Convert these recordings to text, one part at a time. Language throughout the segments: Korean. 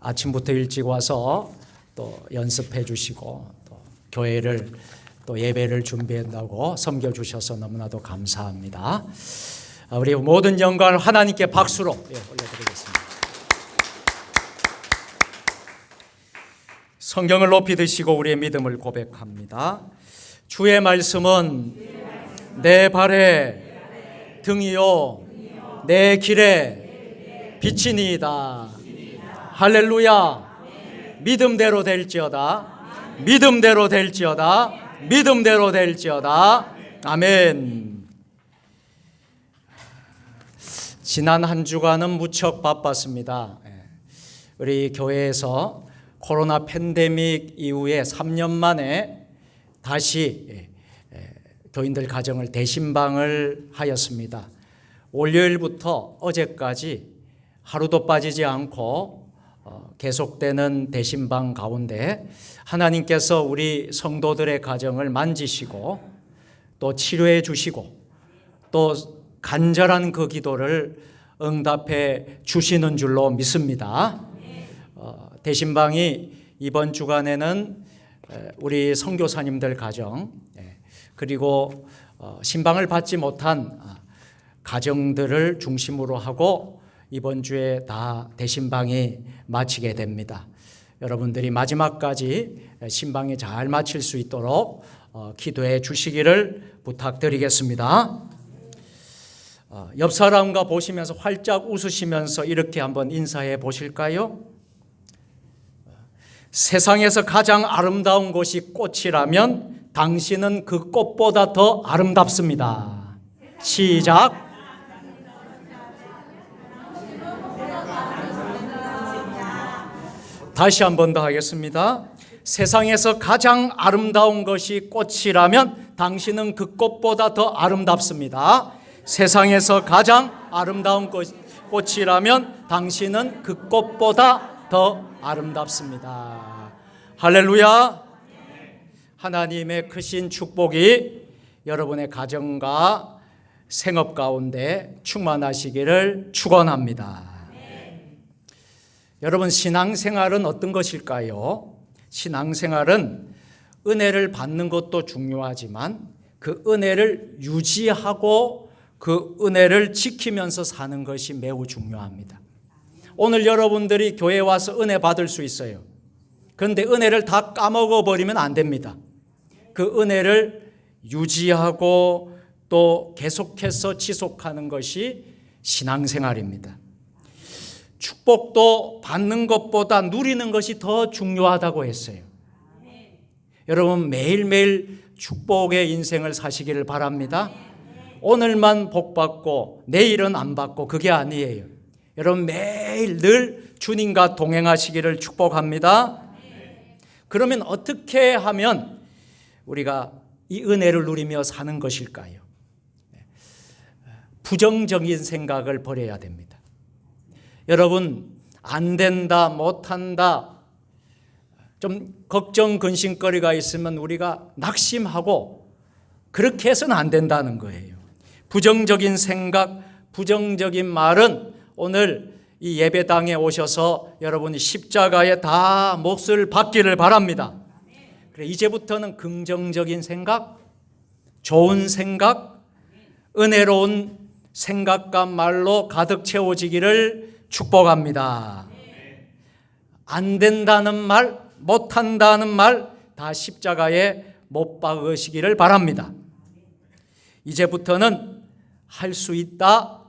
아침부터 일찍 와서 또 연습해 주시고 또 교회를 또 예배를 준비한다고 섬겨 주셔서 너무나도 감사합니다. 우리 모든 영광을 하나님께 박수로 올려드리겠습니다. 성경을 높이 드시고 우리의 믿음을 고백합니다. 주의 말씀은 내 발에 등이요 내 길에 빛이니이다. 할렐루야. 믿음대로 될지어다. 믿음대로 될지어다. 믿음대로 될지어다. 아멘. 지난 한 주간은 무척 바빴습니다. 우리 교회에서 코로나 팬데믹 이후에 3년 만에 다시 교인들 가정을 대신방을 하였습니다. 월요일부터 어제까지 하루도 빠지지 않고 계속되는 대신방 가운데 하나님께서 우리 성도들의 가정을 만지시고 또 치료해 주시고 또 간절한 그 기도를 응답해 주시는 줄로 믿습니다. 대신방이 이번 주간에는 우리 선교사님들 가정 그리고 신방을 받지 못한 가정들을 중심으로 하고 이번 주에 다 대신방이 마치게 됩니다. 여러분들이 마지막까지 신방이 잘 마칠 수 있도록 기도해 주시기를 부탁드리겠습니다. 옆 사람과 보시면서 활짝 웃으시면서 이렇게 한번 인사해 보실까요? 세상에서 가장 아름다운 곳이 꽃이라면 당신은 그 꽃보다 더 아름답습니다. 시작. 다시 한 번 더 하겠습니다. 세상에서 가장 아름다운 것이 꽃이라면 당신은 그 꽃보다 더 아름답습니다. 세상에서 가장 아름다운 꽃이라면 당신은 그 꽃보다 더 아름답습니다. 할렐루야. 하나님의 크신 축복이 여러분의 가정과 생업 가운데 충만하시기를 축원합니다. 여러분, 신앙생활은 어떤 것일까요? 신앙생활은 은혜를 받는 것도 중요하지만 그 은혜를 유지하고 그 은혜를 지키면서 사는 것이 매우 중요합니다. 오늘 여러분들이 교회에 와서 은혜 받을 수 있어요. 그런데 은혜를 다 까먹어 버리면 안 됩니다. 그 은혜를 유지하고 또 계속해서 지속하는 것이 신앙생활입니다. 축복도 받는 것보다 누리는 것이 더 중요하다고 했어요. 여러분, 매일매일 축복의 인생을 사시기를 바랍니다. 오늘만 복 받고 내일은 안 받고 그게 아니에요. 여러분, 매일 늘 주님과 동행하시기를 축복합니다. 그러면 어떻게 하면 우리가 이 은혜를 누리며 사는 것일까요? 부정적인 생각을 버려야 됩니다. 여러분, 안 된다, 못한다, 좀 걱정, 근심거리가 있으면 우리가 낙심하고 그렇게 해서는 안 된다는 거예요. 부정적인 생각, 부정적인 말은 오늘 이 예배당에 오셔서 여러분이 십자가에 다 몫을 받기를 바랍니다. 그래, 이제부터는 긍정적인 생각, 좋은 생각, 은혜로운 생각과 말로 가득 채워지기를 축복합니다. 안 된다는 말, 못한다는 말 다 십자가에 못 박으시기를 바랍니다. 이제부터는 할 수 있다.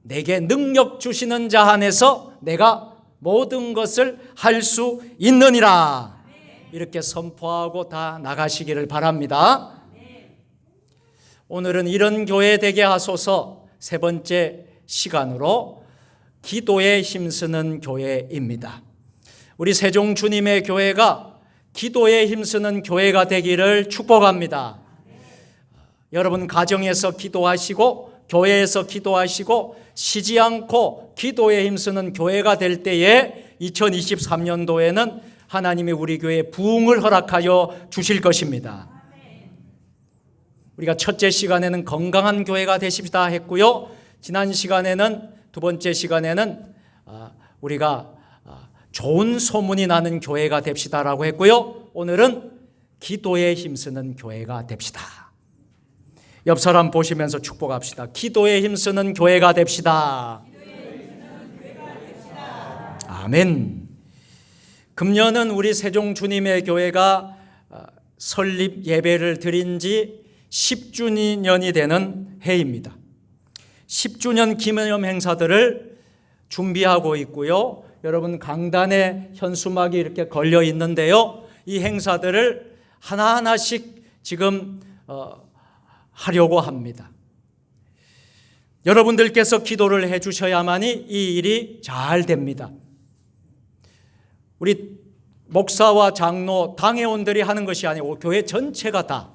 내게 능력 주시는 자 안에서 내가 모든 것을 할 수 있느니라. 이렇게 선포하고 다 나가시기를 바랍니다. 오늘은 이런 교회 되게 하소서 세 번째 시간으로 기도에 힘쓰는 교회입니다. 우리 세종 주님의 교회가 기도에 힘쓰는 교회가 되기를 축복합니다. 여러분, 가정에서 기도하시고 교회에서 기도하시고 쉬지 않고 기도에 힘쓰는 교회가 될 때에 2023년도에는 하나님이 우리 교회에 부흥을 허락하여 주실 것입니다. 우리가 첫째 시간에는 건강한 교회가 되십시다 했고요. 지난 시간에는 두 번째 시간에는 우리가 좋은 소문이 나는 교회가 됩시다라고 했고요. 오늘은 기도에 힘쓰는 교회가 됩시다. 옆 사람 보시면서 축복합시다. 기도에 힘쓰는 교회가 됩시다. 아멘. 금년은 우리 세종 주님의 교회가 설립 예배를 드린 지 10주년이 되는 해입니다. 10주년 기념 행사들을 준비하고 있고요. 여러분 강단에 현수막이 이렇게 걸려 있는데요. 이 행사들을 하나하나씩 지금 하려고 합니다. 여러분들께서 기도를 해 주셔야만이 이 일이 잘 됩니다. 우리 목사와 장로, 당회원들이 하는 것이 아니고 교회 전체가 다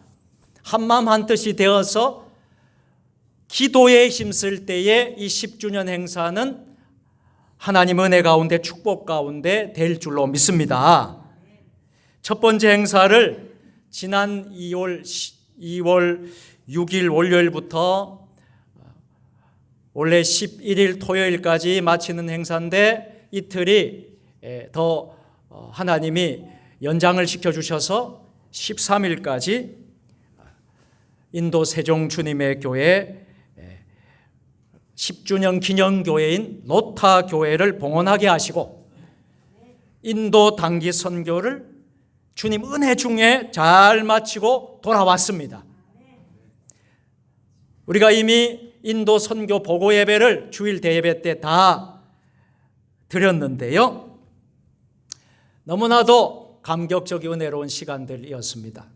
한마음 한뜻이 되어서 기도에 힘쓸 때에 이 10주년 행사는 하나님 은혜 가운데 축복 가운데 될 줄로 믿습니다. 첫 번째 행사를 지난 2월 6일 월요일부터 원래 11일 토요일까지 마치는 행사인데 이틀이 더 하나님이 연장을 시켜주셔서 13일까지 인도 세종 주님의 교회 10주년 기념교회인 노타 교회를 봉헌하게 하시고 인도 단기 선교를 주님 은혜 중에 잘 마치고 돌아왔습니다. 우리가 이미 인도 선교 보고 예배를 주일 대예배 때 다 드렸는데요. 너무나도 감격적이 은혜로운 시간들이었습니다.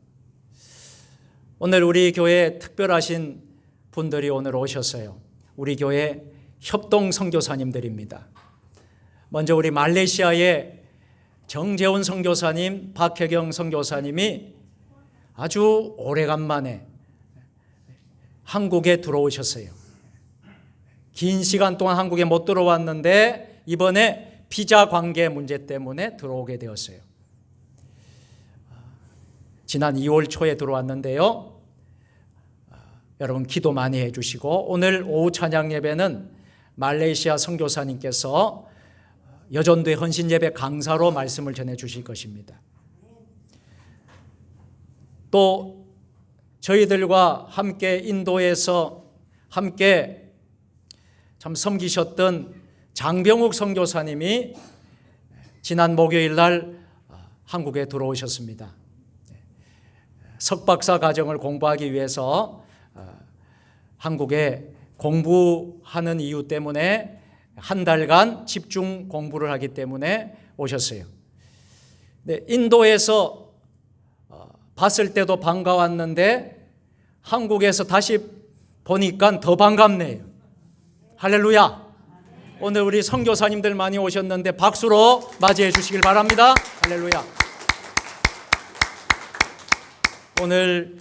오늘 우리 교회에 특별하신 분들이 오늘 오셨어요. 우리 교회 협동 선교사님들입니다. 먼저 우리 말레이시아의 정재훈 선교사님, 박혜경 선교사님이 아주 오래간만에 한국에 들어오셨어요. 긴 시간 동안 한국에 못 들어왔는데 이번에 비자 관계 문제 때문에 들어오게 되었어요. 지난 2월 초에 들어왔는데요. 여러분 기도 많이 해주시고 오늘 오후 찬양 예배는 말레이시아 선교사님께서 여전도의 헌신 예배 강사로 말씀을 전해 주실 것입니다. 또 저희들과 함께 인도에서 함께 참 섬기셨던 장병욱 선교사님이 지난 목요일 날 한국에 들어오셨습니다. 석박사 과정을 공부하기 위해서 한국에 공부하는 이유 때문에 한 달간 집중 공부를 하기 때문에 오셨어요. 네, 인도에서 봤을 때도 반가웠는데 한국에서 다시 보니까 더 반갑네요. 할렐루야. 오늘 우리 선교사님들 많이 오셨는데 박수로 맞이해 주시길 바랍니다. 할렐루야. 오늘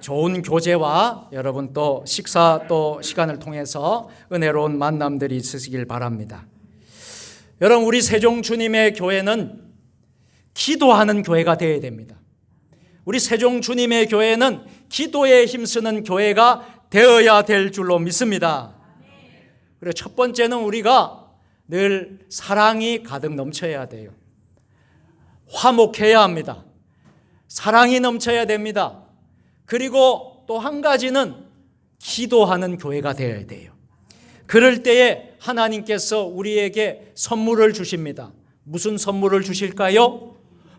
좋은 교제와 여러분 또 식사 또 시간을 통해서 은혜로운 만남들이 있으시길 바랍니다. 여러분 우리 세종 주님의 교회는 기도하는 교회가 되어야 됩니다. 우리 세종 주님의 교회는 기도에 힘쓰는 교회가 되어야 될 줄로 믿습니다. 그리고 첫 번째는 우리가 늘 사랑이 가득 넘쳐야 돼요. 화목해야 합니다. 사랑이 넘쳐야 됩니다. 그리고 또 한 가지는 기도하는 교회가 되어야 돼요. 그럴 때에 하나님께서 우리에게 선물을 주십니다. 무슨 선물을 주실까요?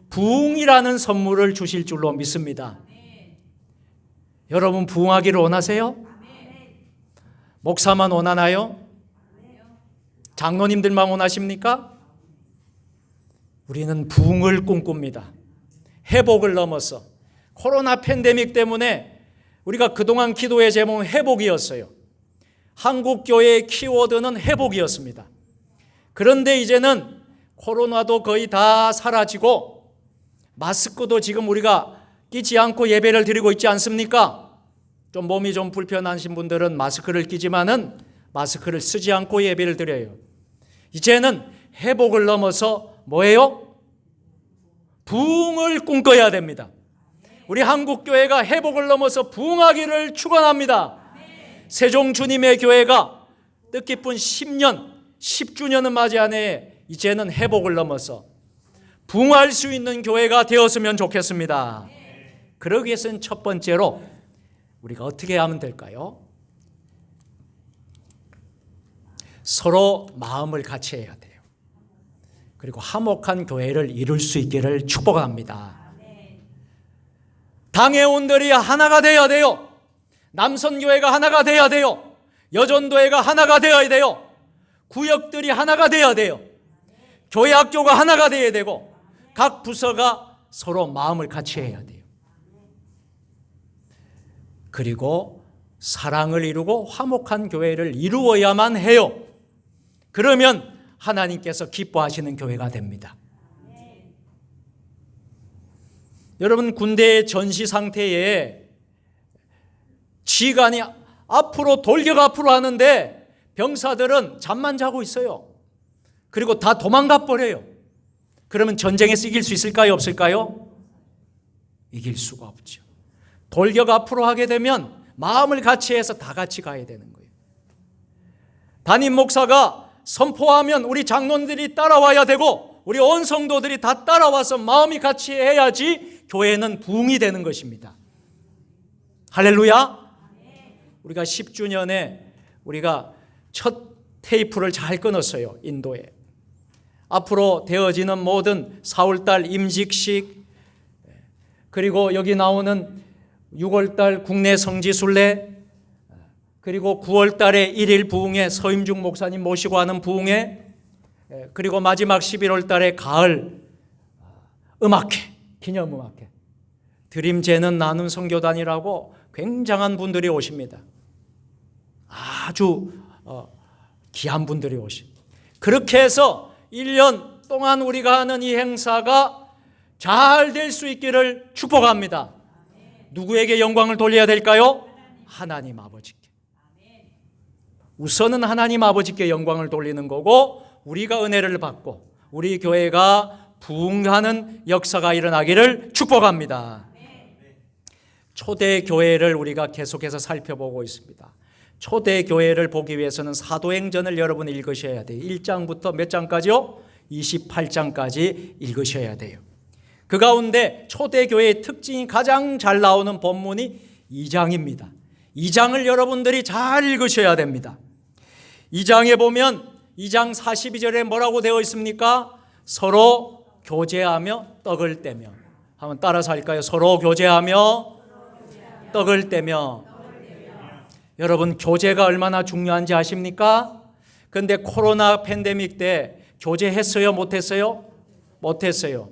부흥이라는 선물을 주실 줄로 믿습니다. 여러분 부흥하기를 원하세요? 목사만 원하나요? 장로님들만 원하십니까? 우리는 부흥을 꿈꿉니다. 회복을 넘어서 코로나 팬데믹 때문에 우리가 그동안 기도의 제목은 회복이었어요. 한국 교회의 키워드는 회복이었습니다. 그런데 이제는 코로나도 거의 다 사라지고 마스크도 지금 우리가 끼지 않고 예배를 드리고 있지 않습니까? 좀 몸이 좀 불편하신 분들은 마스크를 끼지만은 마스크를 쓰지 않고 예배를 드려요. 이제는 회복을 넘어서 뭐예요? 부흥을 꿈꿔야 됩니다. 우리 한국교회가 회복을 넘어서 부흥하기를 축원합니다. 세종 주님의 교회가 뜻깊은 10년 10주년은 맞이하네. 이제는 회복을 넘어서 부흥할 수 있는 교회가 되었으면 좋겠습니다. 그러기 위해서는 첫 번째로 우리가 어떻게 하면 될까요? 서로 마음을 같이 해야 돼요. 그리고 화목한 교회를 이룰 수 있기를 축복합니다. 당회원들이 하나가 되어야 돼요. 남선교회가 하나가 되어야 돼요. 여전도회가 하나가 되어야 돼요. 구역들이 하나가 되어야 돼요. 교회 학교가 하나가 되어야 되고 각 부서가 서로 마음을 같이 해야 돼요. 그리고 사랑을 이루고 화목한 교회를 이루어야만 해요. 그러면 하나님께서 기뻐하시는 교회가 됩니다. 여러분, 군대의 전시 상태에 지휘관이 앞으로 돌격 앞으로 하는데 병사들은 잠만 자고 있어요. 그리고 다 도망가 버려요. 그러면 전쟁에서 이길 수 있을까요? 없을까요? 이길 수가 없죠. 돌격 앞으로 하게 되면 마음을 같이 해서 다 같이 가야 되는 거예요. 담임 목사가 선포하면 우리 장로들이 따라와야 되고 우리 온 성도들이 다 따라와서 마음이 같이 해야지 교회는 부흥이 되는 것입니다. 할렐루야. 우리가 10주년에 우리가 첫 테이프를 잘 끊었어요. 인도에. 앞으로 되어지는 모든 4월달 임직식, 그리고 여기 나오는 6월달 국내 성지순례, 그리고 9월달에 1일 부흥회 서임중 목사님 모시고 하는 부흥회, 그리고 마지막 11월달에 가을 음악회, 기념음악회, 드림제는 나눔 선교단이라고 굉장한 분들이 오십니다. 아주 귀한 분들이 오십니다. 그렇게 해서 1년 동안 우리가 하는 이 행사가 잘 될 수 있기를 축복합니다. 누구에게 영광을 돌려야 될까요? 하나님 아버지께. 우선은 하나님 아버지께 영광을 돌리는 거고 우리가 은혜를 받고 우리 교회가 부흥하는 역사가 일어나기를 축복합니다. 초대 교회를 우리가 계속해서 살펴보고 있습니다. 초대 교회를 보기 위해서는 사도행전을 여러분 읽으셔야 돼요. 1장부터 몇 장까지요? 28장까지 읽으셔야 돼요. 그 가운데 초대 교회의 특징이 가장 잘 나오는 본문이 2장입니다. 2장을 여러분들이 잘 읽으셔야 됩니다. 2장에 보면 2장 42절에 뭐라고 되어 있습니까? 서로 교제하며 떡을 떼며. 한번 따라서 할까요? 서로 교제하며 떡을 떼며. 여러분, 교제가 얼마나 중요한지 아십니까? 그런데 코로나 팬데믹 때 교제했어요? 못했어요? 못했어요.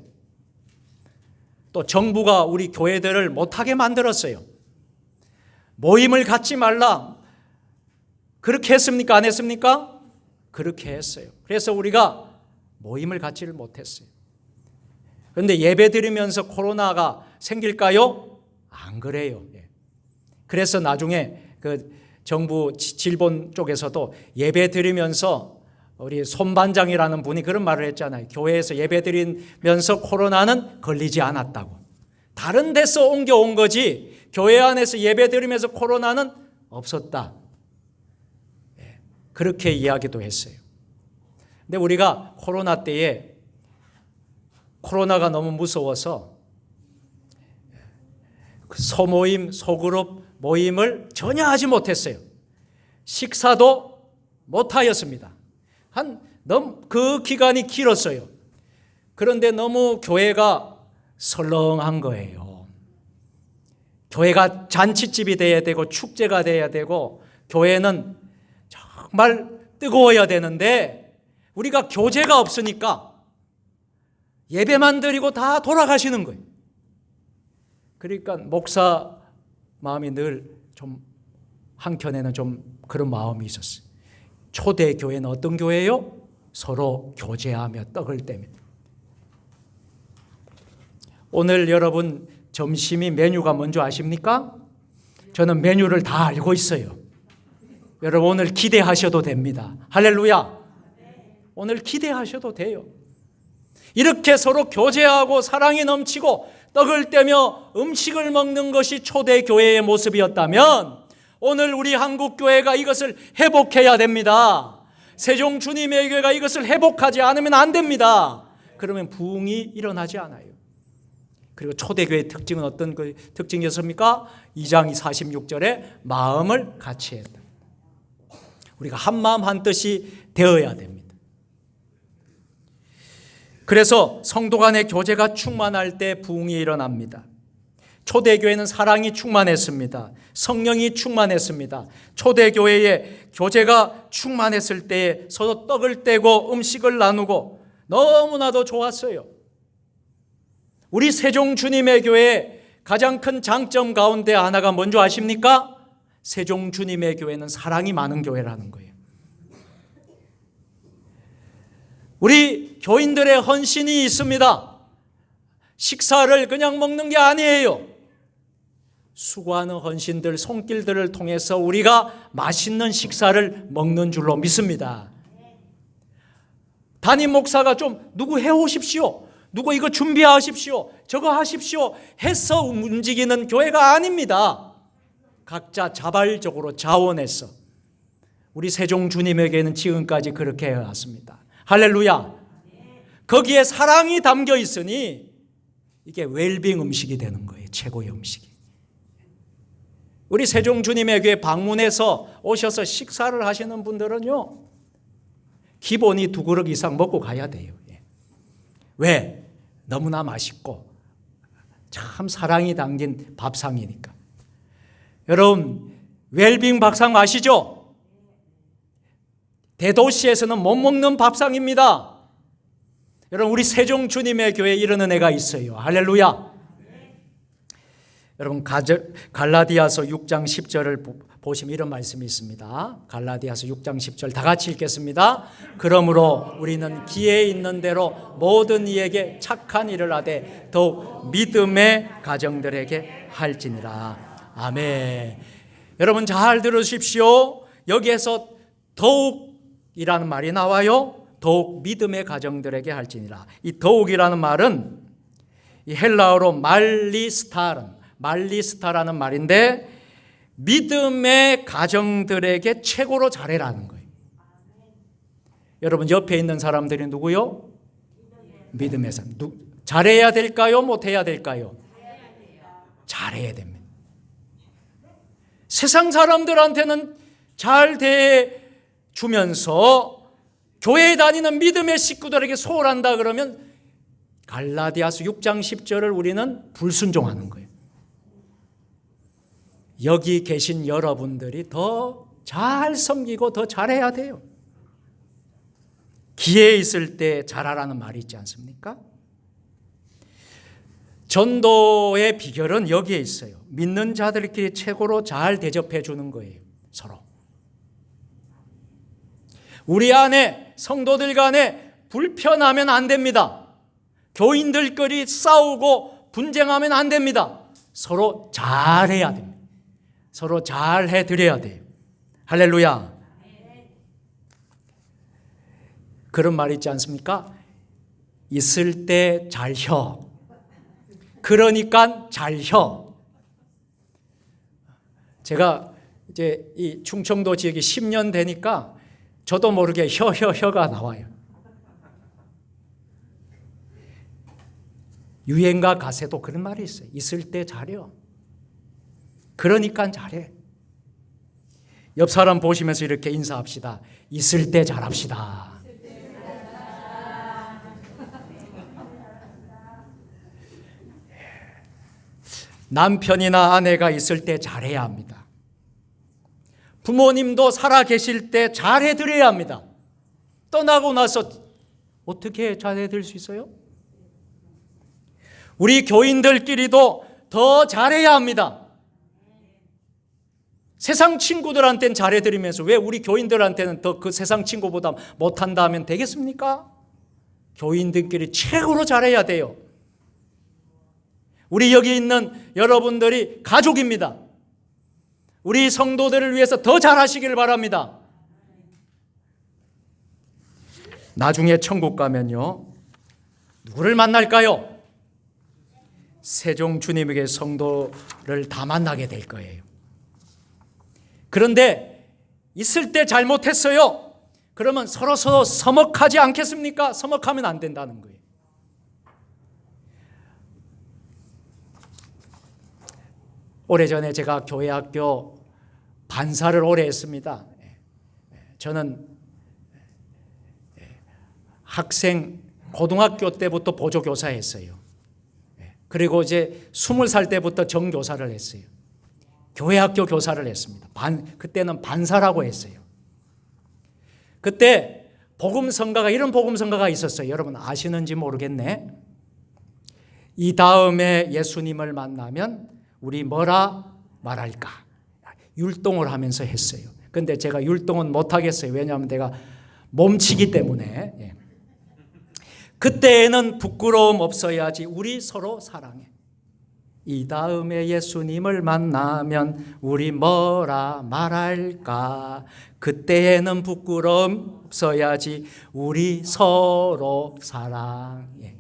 또 정부가 우리 교회들을 못하게 만들었어요. 모임을 갖지 말라. 그렇게 했습니까? 안 했습니까? 그렇게 했어요. 그래서 우리가 모임을 갖지를 못했어요. 그런데 예배 드리면서 코로나가 생길까요? 안 그래요. 그래서 나중에 그 정부 질본 쪽에서도 예배 드리면서 우리 손반장이라는 분이 그런 말을 했잖아요. 교회에서 예배 드리면서 코로나는 걸리지 않았다고. 다른 데서 옮겨온 거지 교회 안에서 예배 드리면서 코로나는 없었다. 그렇게 이야기도 했어요. 근데 우리가 코로나 때에 코로나가 너무 무서워서 소모임, 소그룹 모임을 전혀 하지 못했어요. 식사도 못하였습니다. 그 기간이 길었어요. 그런데 너무 교회가 설렁한 거예요. 교회가 잔치집이 돼야 되고 축제가 돼야 되고 교회는 정말 뜨거워야 되는데 우리가 교제가 없으니까 예배만 드리고 다 돌아가시는 거예요. 그러니까 목사 마음이 늘 좀 한켠에는 좀 그런 마음이 있었어요. 초대 교회는 어떤 교회예요? 서로 교제하며 떡을 떼며. 오늘 여러분 점심이 메뉴가 뭔지 아십니까? 저는 메뉴를 다 알고 있어요. 여러분 오늘 기대하셔도 됩니다. 할렐루야. 오늘 기대하셔도 돼요. 이렇게 서로 교제하고 사랑이 넘치고 떡을 떼며 음식을 먹는 것이 초대 교회의 모습이었다면 오늘 우리 한국 교회가 이것을 회복해야 됩니다. 세종 주님의 교회가 이것을 회복하지 않으면 안 됩니다. 그러면 부흥이 일어나지 않아요. 그리고 초대교회의 특징은 어떤 그 특징이었습니까? 2장 46절에 마음을 같이 했다. 우리가 한 마음 한 뜻이 되어야 됩니다. 그래서 성도 간의 교제가 충만할 때 부흥이 일어납니다. 초대교회는 사랑이 충만했습니다. 성령이 충만했습니다. 초대교회의 교제가 충만했을 때에 서로 떡을 떼고 음식을 나누고 너무나도 좋았어요. 우리 세종 주님의 교회의 가장 큰 장점 가운데 하나가 뭔지 아십니까? 세종 주님의 교회는 사랑이 많은 교회라는 거예요. 우리 교인들의 헌신이 있습니다. 식사를 그냥 먹는 게 아니에요. 수고하는 헌신들, 손길들을 통해서 우리가 맛있는 식사를 먹는 줄로 믿습니다. 담임 목사가 좀 누구 해오십시오, 누구 이거 준비하십시오, 저거 하십시오 해서 움직이는 교회가 아닙니다. 각자 자발적으로 자원해서 우리 세종 주님에게는 지금까지 그렇게 해왔습니다. 할렐루야. 거기에 사랑이 담겨 있으니 이게 웰빙 음식이 되는 거예요. 최고의 음식이. 우리 세종 주님의 교회 방문해서 오셔서 식사를 하시는 분들은요, 기본이 2그릇 이상 먹고 가야 돼요. 왜? 너무나 맛있고 참 사랑이 담긴 밥상이니까. 여러분, 웰빙 밥상 아시죠? 대도시에서는 못 먹는 밥상입니다. 여러분, 우리 세종 주님의 교회에 이런 은혜가 있어요. 할렐루야. 여러분, 갈라디아서 6장 10절을 보시면 이런 말씀이 있습니다. 갈라디아서 6장 10절 다 같이 읽겠습니다. 그러므로 우리는 기회 있는 대로 모든 이에게 착한 일을 하되 더욱 믿음의 가정들에게 할지니라. 아멘. 여러분 잘 들으십시오. 여기에서 더욱이라는 말이 나와요. 더욱 믿음의 가정들에게 할지니라. 이 더욱이라는 말은 이 헬라어로 말리스타라는 말인데, 믿음의 가정들에게 최고로 잘해라는 거예요. 여러분 옆에 있는 사람들이 누구요? 믿음의 사람. 잘해야 될까요? 못해야 될까요? 잘해야 됩니다. 세상 사람들한테는 잘 대해주면서 교회에 다니는 믿음의 식구들에게 소홀한다 그러면 갈라디아서 6장 10절을 우리는 불순종하는 거예요. 여기 계신 여러분들이 더 잘 섬기고 더 잘해야 돼요. 기회 있을 때 잘하라는 말이 있지 않습니까? 전도의 비결은 여기에 있어요. 믿는 자들끼리 최고로 잘 대접해 주는 거예요. 서로. 우리 안에 성도들 간에 불편하면 안 됩니다. 교인들끼리 싸우고 분쟁하면 안 됩니다. 서로 잘해야 됩니다. 서로 잘 해드려야 돼요. 할렐루야. 그런 말 있지 않습니까? 있을 때 잘 혀. 그러니까 잘 혀. 제가 이제 이 충청도 지역이 10년 되니까 저도 모르게 혀가 나와요. 유행가 가세도 그런 말이 있어요. 있을 때 잘혀. 그러니까 잘해. 옆 사람 보시면서 이렇게 인사합시다. 있을 때 잘합시다. 남편이나 아내가 있을 때 잘해야 합니다. 부모님도 살아 계실 때 잘해드려야 합니다. 떠나고 나서 어떻게 잘해드릴 수 있어요? 우리 교인들끼리도 더 잘해야 합니다. 세상 친구들한테는 잘해드리면서 왜 우리 교인들한테는 더 그 세상 친구보다 못한다 하면 되겠습니까? 교인들끼리 최고로 잘해야 돼요. 우리 여기 있는 여러분들이 가족입니다. 우리 성도들을 위해서 더 잘하시길 바랍니다. 나중에 천국 가면요, 누구를 만날까요? 세종 주님에게 성도를 다 만나게 될 거예요. 그런데 있을 때 잘못했어요. 그러면 서로 서먹하지 않겠습니까? 서먹하면 안 된다는 거예요. 오래전에 제가 교회 학교 반사를 오래 했습니다. 저는 고등학교 때부터 보조교사 했어요. 그리고 이제 20살 때부터 정교사를 했어요. 교회 학교 교사를 했습니다. 그때는 반사라고 했어요. 그때 복음성가가, 이런 복음성가가 있었어요. 여러분 아시는지 모르겠네. 이 다음에 예수님을 만나면 우리 뭐라 말할까? 율동을 하면서 했어요. 근데 제가 율동은 못하겠어요. 왜냐하면 내가 몸치기 때문에. 그때에는 부끄러움 없어야지. 우리 서로 사랑해. 이 다음에 예수님을 만나면 우리 뭐라 말할까? 그때에는 부끄러움 없어야지. 우리 서로 사랑해.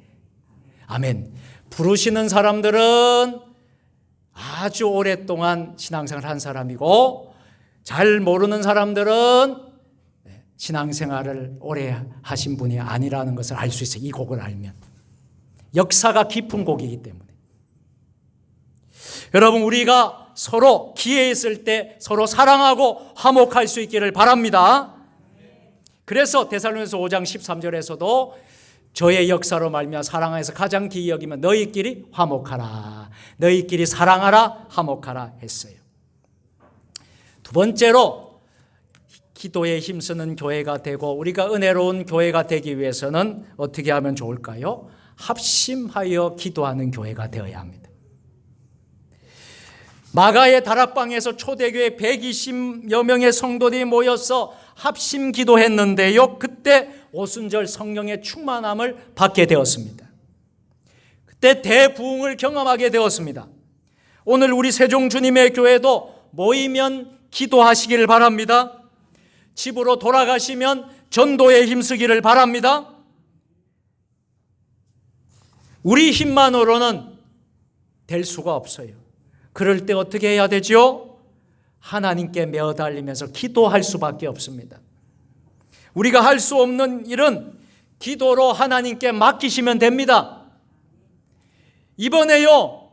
아멘. 부르시는 사람들은 아주 오랫동안 신앙생활 한 사람이고, 잘 모르는 사람들은 신앙생활을 오래 하신 분이 아니라는 것을 알 수 있어요. 이 곡을 알면. 역사가 깊은 곡이기 때문에. 여러분, 우리가 서로 기회 있을 때 서로 사랑하고 화목할 수 있기를 바랍니다. 그래서 데살로니가서 5장 13절에서도 저의 역사로 말미암아 사랑에서 가장 기이 여기면 너희끼리 화목하라, 너희끼리 사랑하라, 화목하라 했어요. 두 번째로 기도에 힘쓰는 교회가 되고 우리가 은혜로운 교회가 되기 위해서는 어떻게 하면 좋을까요? 합심하여 기도하는 교회가 되어야 합니다. 마가의 다락방에서 초대교회 120여 명의 성도들이 모여서 합심 기도했는데요, 그때 오순절 성령의 충만함을 받게 되었습니다. 그때 대부흥을 경험하게 되었습니다. 오늘 우리 세종주님의 교회도 모이면 기도하시기를 바랍니다. 집으로 돌아가시면 전도에 힘쓰기를 바랍니다. 우리 힘만으로는 될 수가 없어요. 그럴 때 어떻게 해야 되죠? 하나님께 매어달리면서 기도할 수밖에 없습니다. 우리가 할 수 없는 일은 기도로 하나님께 맡기시면 됩니다. 이번에요,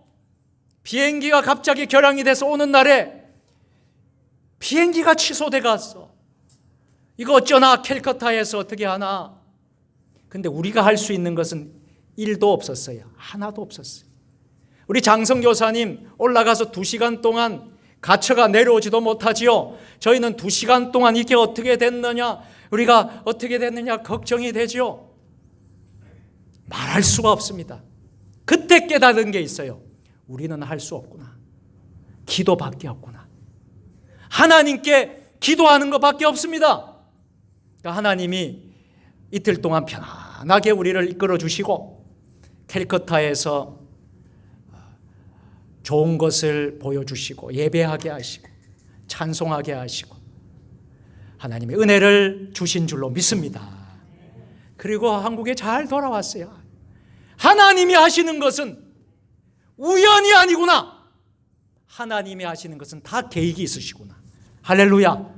비행기가 갑자기 결항이 돼서 오는 날에 비행기가 취소돼 갔어. 이거 어쩌나, 캘커타에서 어떻게 하나. 근데 우리가 할 수 있는 것은 일도 없었어요. 하나도 없었어요. 우리 장성 교사님 올라가서 2시간 동안 갇혀가 내려오지도 못하지요. 저희는 2시간 동안 이게 어떻게 됐느냐, 우리가 어떻게 됐느냐 걱정이 되지요. 말할 수가 없습니다. 그때 깨달은 게 있어요. 우리는 할 수 없구나. 기도밖에 없구나. 하나님께 기도하는 것밖에 없습니다. 그러니까 하나님이 이틀 동안 편안하게 우리를 이끌어 주시고 캘커타에서 좋은 것을 보여주시고 예배하게 하시고 찬송하게 하시고 하나님의 은혜를 주신 줄로 믿습니다. 그리고 한국에 잘 돌아왔어요. 하나님이 하시는 것은 우연이 아니구나. 하나님이 하시는 것은 다 계획이 있으시구나. 할렐루야.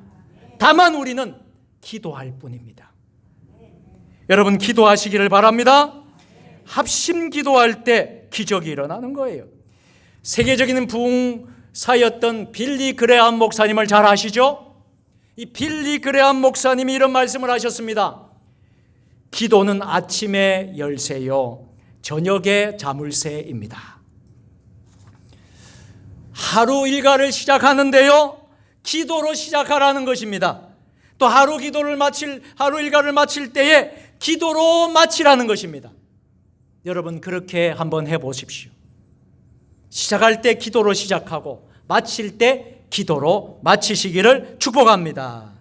다만 우리는 기도할 뿐입니다. 여러분, 기도하시기를 바랍니다. 합심 기도할 때 기적이 일어나는 거예요. 세계적인 부흥사였던 빌리 그레암 목사님을 잘 아시죠? 이 빌리 그레암 목사님이 이런 말씀을 하셨습니다. 기도는 아침의 열쇠요, 저녁의 자물쇠입니다. 하루 일과를 시작하는데요, 기도로 시작하라는 것입니다. 또 하루 일과를 마칠 때에 기도로 마치라는 것입니다. 여러분, 그렇게 한번 해보십시오. 시작할 때 기도로 시작하고 마칠 때 기도로 마치시기를 축복합니다.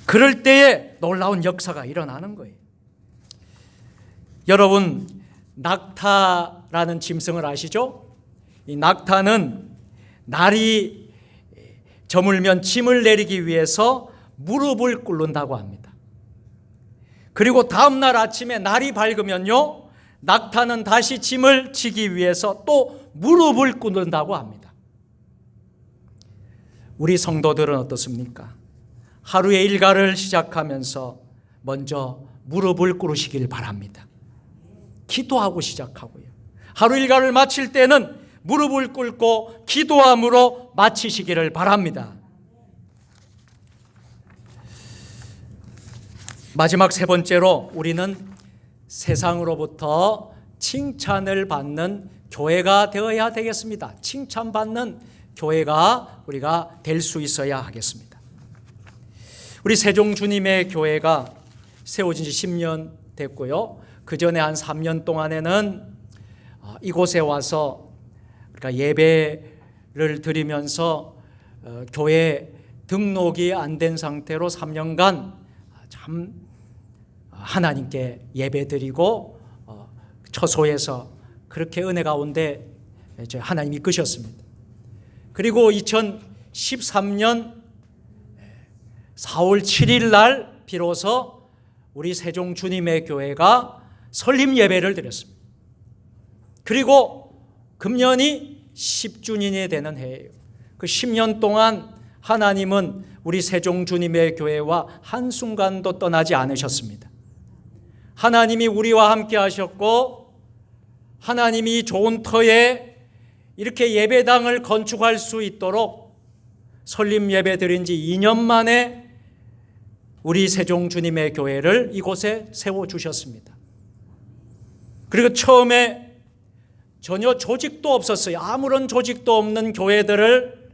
그럴 때에 놀라운 역사가 일어나는 거예요. 여러분, 낙타라는 짐승을 아시죠? 이 낙타는 날이 저물면 짐을 내리기 위해서 무릎을 꿇는다고 합니다. 그리고 다음 날 아침에 날이 밝으면요, 낙타는 다시 짐을 지기 위해서 또 무릎을 꿇는다고 합니다. 우리 성도들은 어떻습니까? 하루의 일과를 시작하면서 먼저 무릎을 꿇으시길 바랍니다. 기도하고 시작하고요. 하루 일과를 마칠 때는 무릎을 꿇고 기도함으로 마치시기를 바랍니다. 마지막 세 번째로 우리는 세상으로부터 칭찬을 받는 교회가 되어야 되겠습니다. 칭찬받는 교회가 우리가 될 수 있어야 하겠습니다. 우리 세종주님의 교회가 세워진 지 10년 됐고요. 그 전에 한 3년 동안에는 이곳에 와서 우리가 예배를 드리면서 교회 등록이 안 된 상태로 3년간 참 하나님께 예배드리고 처소에서 그렇게 은혜 가운데 하나님이 이끄셨습니다. 그리고 2013년 4월 7일 날 비로소 우리 세종주님의 교회가 설립 예배를 드렸습니다. 그리고 금년이 10주년이 되는 해예요. 그 10년 동안 하나님은 우리 세종주님의 교회와 한순간도 떠나지 않으셨습니다. 하나님이 우리와 함께 하셨고 하나님이 좋은 터에 이렇게 예배당을 건축할 수 있도록 설립 예배 드린 지 2년 만에 우리 세종주님의 교회를 이곳에 세워주셨습니다. 그리고 처음에 전혀 조직도 없었어요. 아무런 조직도 없는 교회들을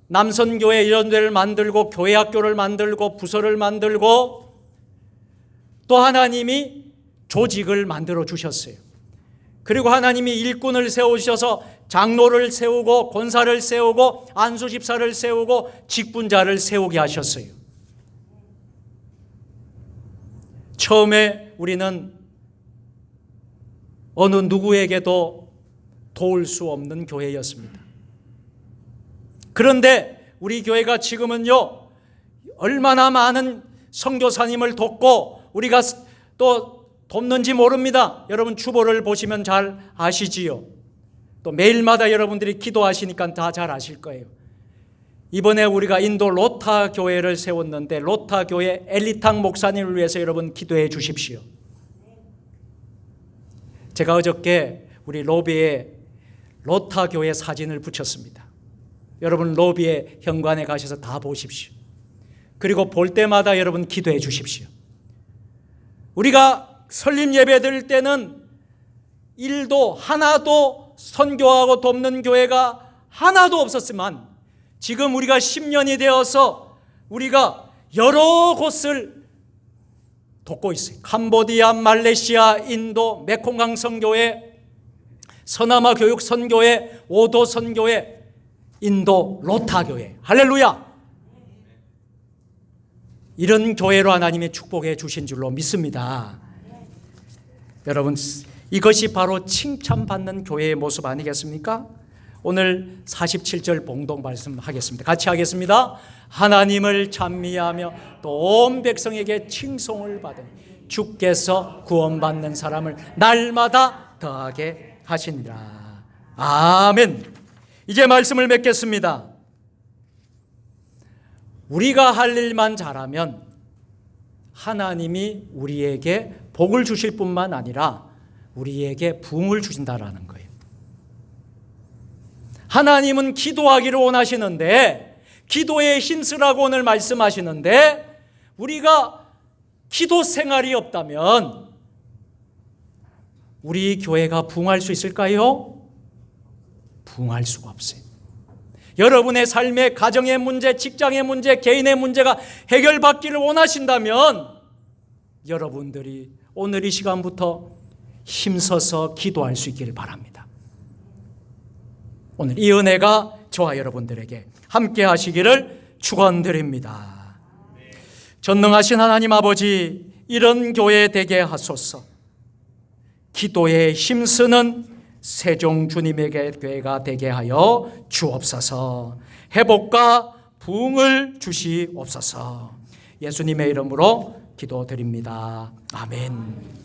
남선교회 이런 데를 만들고 교회학교를 만들고 부서를 만들고 또 하나님이 조직을 만들어 주셨어요. 그리고 하나님이 일꾼을 세우셔서 장로를 세우고 권사를 세우고 안수집사를 세우고 직분자를 세우게 하셨어요. 처음에 우리는 어느 누구에게도 도울 수 없는 교회였습니다. 그런데 우리 교회가 지금은요, 얼마나 많은 선교사님을 돕고 우리가 또 돕는지 모릅니다. 여러분 주보를 보시면 잘 아시지요. 또 매일마다 여러분들이 기도하시니까 다 잘 아실 거예요. 이번에 우리가 인도 로타 교회를 세웠는데 로타 교회 엘리탕 목사님을 위해서 여러분 기도해 주십시오. 제가 어저께 우리 로비에 로타 교회 사진을 붙였습니다. 여러분 로비에 현관에 가셔서 다 보십시오. 그리고 볼 때마다 여러분 기도해 주십시오. 우리가 설립 예배 드릴 때는 일도 하나도 선교하고 돕는 교회가 하나도 없었지만 지금 우리가 10년이 되어서 우리가 여러 곳을 돕고 있어요. 캄보디아, 말레이시아, 인도, 메콩강 선교회, 서남아 교육 선교회, 오도 선교회, 인도 로타 교회. 할렐루야! 이런 교회로 하나님이 축복해 주신 줄로 믿습니다. 여러분, 이것이 바로 칭찬받는 교회의 모습 아니겠습니까? 오늘 47절 봉독 말씀하겠습니다. 같이 하겠습니다. 하나님을 찬미하며 또 온 백성에게 칭송을 받은 주께서 구원받는 사람을 날마다 더하게 하시니라. 아멘. 이제 말씀을 맺겠습니다. 우리가 할 일만 잘하면 하나님이 우리에게 복을 주실 뿐만 아니라 우리에게 부흥을 주신다라는 거예요. 하나님은 기도하기를 원하시는데 기도에 힘쓰라고 오늘 말씀하시는데 우리가 기도 생활이 없다면 우리 교회가 부흥할 수 있을까요? 부흥할 수가 없어요. 여러분의 삶의 가정의 문제, 직장의 문제, 개인의 문제가 해결받기를 원하신다면 여러분들이 오늘 이 시간부터 힘써서 기도할 수 있기를 바랍니다. 오늘 이 은혜가 저와 여러분들에게 함께 하시기를 축원드립니다. 전능하신 하나님 아버지, 이런 교회 되게 하소서. 기도에 힘쓰는 세종 주님에게 교회가 되게 하여 주옵소서. 회복과 부흥을 주시옵소서. 예수님의 이름으로 기도드립니다. 아멘.